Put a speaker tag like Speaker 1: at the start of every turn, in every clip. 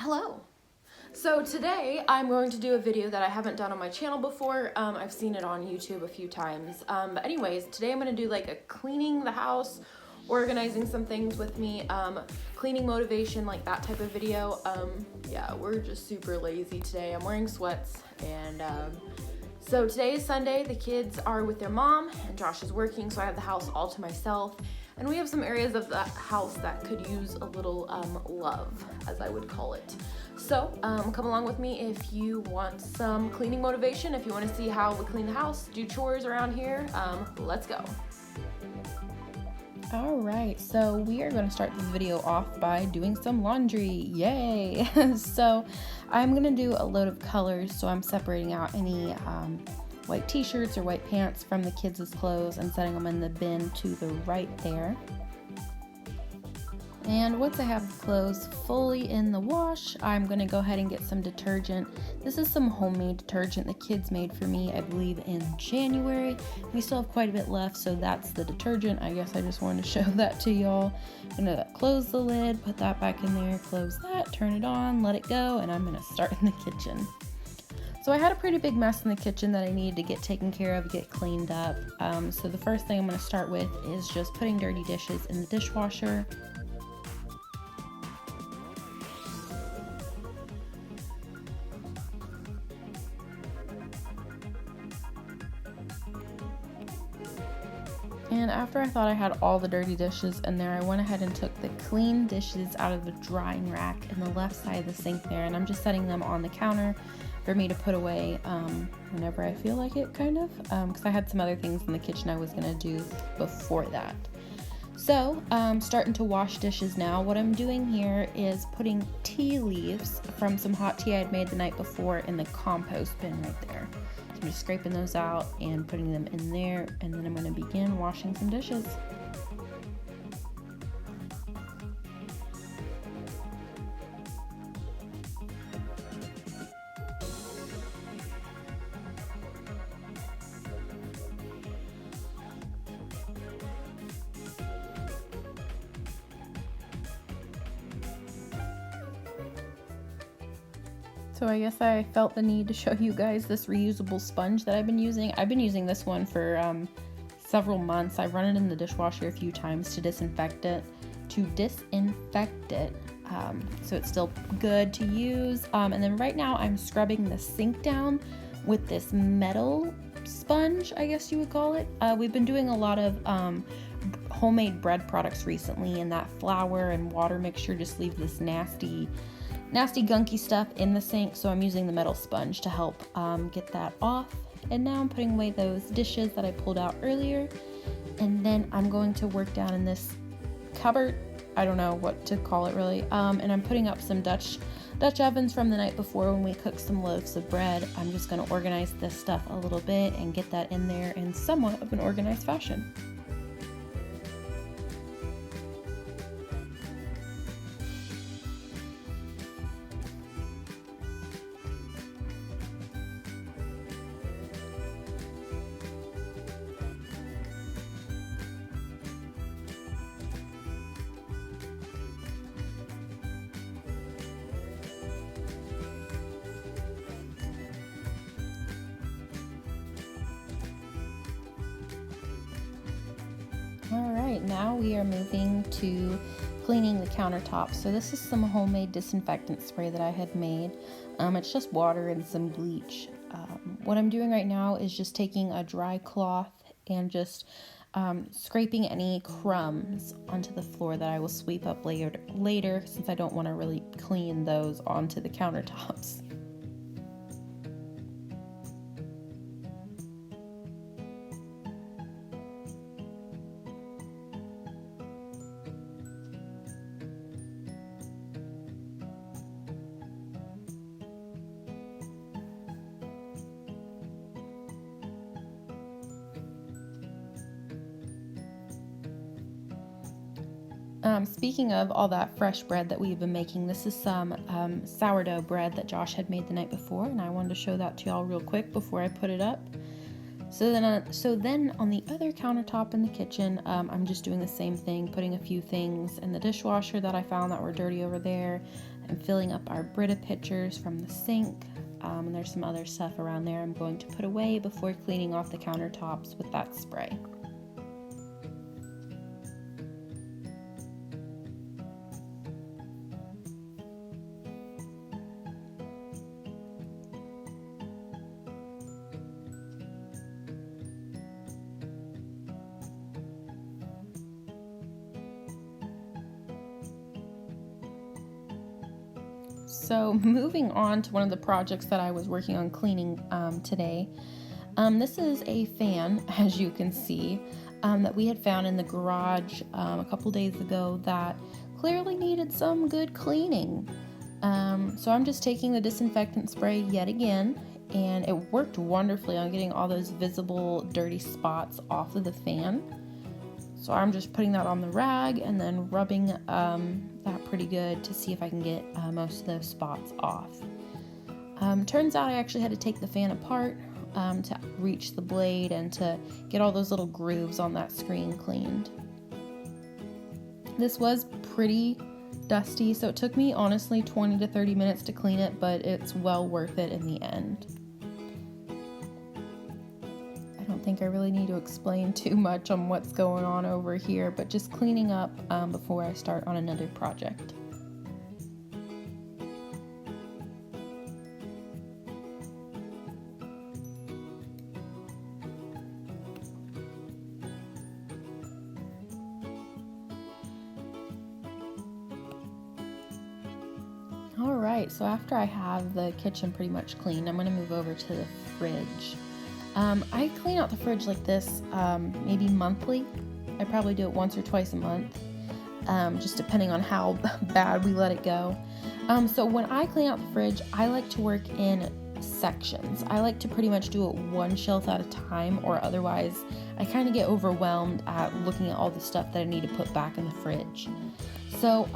Speaker 1: Hello. So today I'm going to do a video that I haven't done on my channel before. I've seen it on YouTube a few times. But anyways, today I'm going to do like a cleaning the house, organizing some things with me, cleaning motivation, like that type of video. Yeah, we're just super lazy today. I'm wearing sweats and so today is Sunday. The kids are with their mom and Josh is working, so I have the house all to myself. And we have some areas of the house that could use a little love, as I would call it. So come along with me if you want some cleaning motivation, if you want to see how we clean the house, do chores around here. Let's go.
Speaker 2: All right, so we are going to start this video off by doing some laundry. Yay! So I'm going to do a load of colors, so I'm separating out any white t-shirts or white pants from the kids' clothes and setting them in the bin to the right there. And once I have the clothes fully in the wash, I'm going to go ahead and get some detergent. This is some homemade detergent the kids made for me, I believe, in January. We still have quite a bit left, so that's the detergent. I guess I just wanted to show that to y'all. I'm going to close the lid, put that back in there, close that, turn it on, let it go, and I'm going to start in the kitchen. So I had a pretty big mess in the kitchen that I needed to get taken care of, get cleaned up. So the first thing I'm going to start with is just putting dirty dishes in the dishwasher. And after I thought I had all the dirty dishes in there, I went ahead and took the clean dishes out of the drying rack in the left side of the sink there, and I'm just setting them on the counter for me to put away whenever I feel like it, kind of, because I had some other things in the kitchen I was going to do before that. So, starting to wash dishes now. What I'm doing here is putting tea leaves from some hot tea I'd made the night before in the compost bin right there. So I'm just scraping those out and putting them in there, and then I'm going to begin washing some dishes. So I guess I felt the need to show you guys this reusable sponge that I've been using. I've been using this one for several months. I've run it in the dishwasher a few times to disinfect it. So it's still good to use. And then right now I'm scrubbing the sink down with this metal sponge, I guess you would call it. We've been doing a lot of homemade bread products recently, and that flour and water mixture just leaves this nasty gunky stuff in the sink, so I'm using the metal sponge to help get that off. And now I'm putting away those dishes that I pulled out earlier, and then I'm going to work down in this cupboard. I don't know what to call it really, and I'm putting up some Dutch ovens from the night before when we cooked some loaves of bread. I'm just going to organize this stuff a little bit and get that in there in somewhat of an organized fashion. Alright, now we are moving to cleaning the countertops. So this is some homemade disinfectant spray that I had made. It's just water and some bleach. What I'm doing right now is just taking a dry cloth and just scraping any crumbs onto the floor that I will sweep up later since I don't want to really clean those onto the countertops. Speaking of all that fresh bread that we've been making, this is some sourdough bread that Josh had made the night before, and I wanted to show that to y'all real quick before I put it up. So then on the other countertop in the kitchen, I'm just doing the same thing, putting a few things in the dishwasher that I found that were dirty over there, I'm filling up our Brita pitchers from the sink, and there's some other stuff around there I'm going to put away before cleaning off the countertops with that spray. So moving on to one of the projects that I was working on cleaning today. This is a fan, as you can see, that we had found in the garage a couple days ago that clearly needed some good cleaning. So I'm just taking the disinfectant spray yet again, and it worked wonderfully on getting all those visible dirty spots off of the fan. So I'm just putting that on the rag and then rubbing that pretty good to see if I can get most of those spots off. Turns out I actually had to take the fan apart to reach the blade and to get all those little grooves on that screen cleaned. This was pretty dusty, so it took me honestly 20 to 30 minutes to clean it, but it's well worth it in the end. I don't think I really need to explain too much on what's going on over here, but just cleaning up before I start on another project. Alright, so after I have the kitchen pretty much clean, I'm going to move over to the fridge. I clean out the fridge like this maybe monthly. I probably do it once or twice a month, just depending on how bad we let it go. So when I clean out the fridge, I like to work in sections. I like to pretty much do it one shelf at a time, or otherwise I kind of get overwhelmed at looking at all the stuff that I need to put back in the fridge. So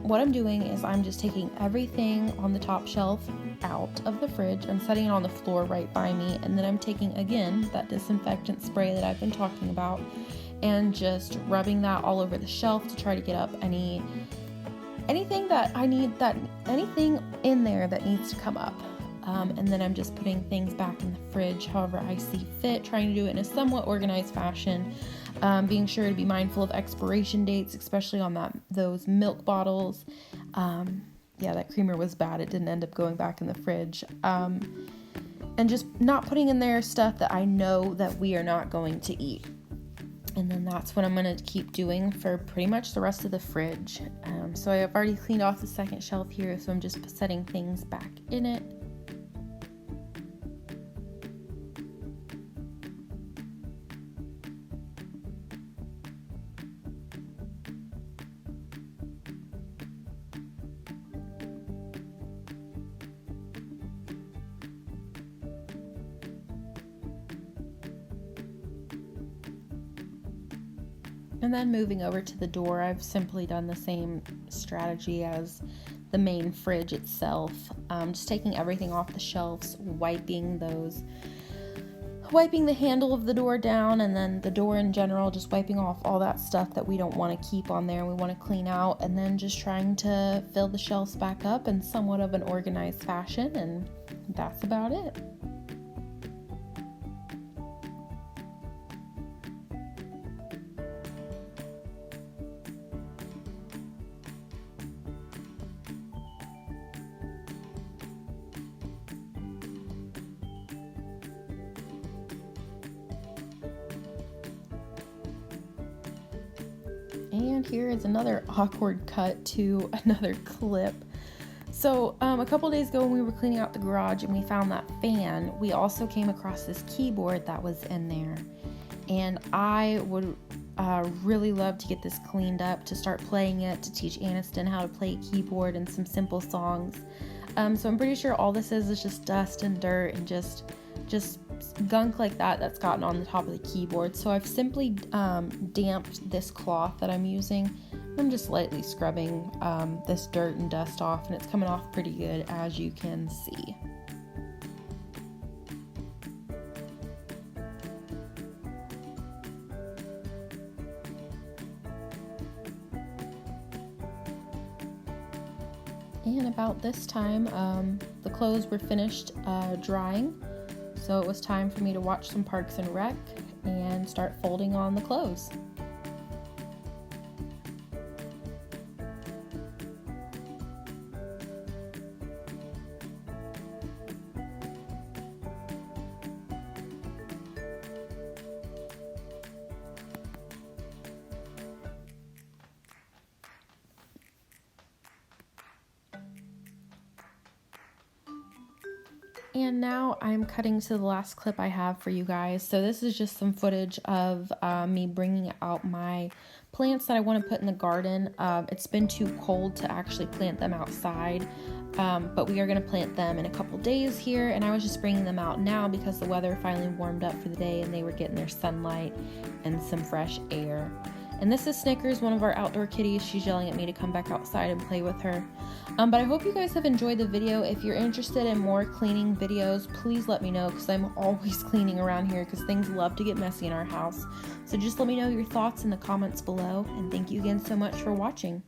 Speaker 2: what I'm doing is I'm just taking everything on the top shelf out of the fridge. I'm setting it on the floor right by me, and then I'm taking again that disinfectant spray that I've been talking about and just rubbing that all over the shelf to try to get up anything that I need, anything in there that needs to come up. And then I'm just putting things back in the fridge however I see fit, trying to do it in a somewhat organized fashion, being sure to be mindful of expiration dates, especially on those milk bottles. Yeah, that creamer was bad. It didn't end up going back in the fridge. And just not putting in there stuff that I know that we are not going to eat. And then that's what I'm going to keep doing for pretty much the rest of the fridge. So I've already cleaned off the second shelf here, so I'm just setting things back in it. And then moving over to the door, I've simply done the same strategy as the main fridge itself. Just taking everything off the shelves, wiping the handle of the door down, and then the door in general, just wiping off all that stuff that we don't want to keep on there, we want to clean out, and then just trying to fill the shelves back up in somewhat of an organized fashion, and that's about it. And here is another awkward cut to another clip. So a couple days ago when we were cleaning out the garage and we found that fan, we also came across this keyboard that was in there. And I would really love to get this cleaned up, to start playing it, to teach Aniston how to play keyboard and some simple songs. So I'm pretty sure all this is just dust and dirt and just gunk like that's gotten on the top of the keyboard. So I've simply damped this cloth that I'm using. I'm just lightly scrubbing this dirt and dust off, and it's coming off pretty good, as you can see. And about this time, the clothes were finished drying, so it was time for me to watch some Parks and Rec and start folding on the clothes. And now I'm cutting to the last clip I have for you guys. So this is just some footage of me bringing out my plants that I want to put in the garden. It's been too cold to actually plant them outside, but we are going to plant them in a couple days here. And I was just bringing them out now because the weather finally warmed up for the day and they were getting their sunlight and some fresh air. And this is Snickers, one of our outdoor kitties. She's yelling at me to come back outside and play with her. But I hope you guys have enjoyed the video. If you're interested in more cleaning videos, please let me know because I'm always cleaning around here because things love to get messy in our house. So just let me know your thoughts in the comments below. And thank you again so much for watching.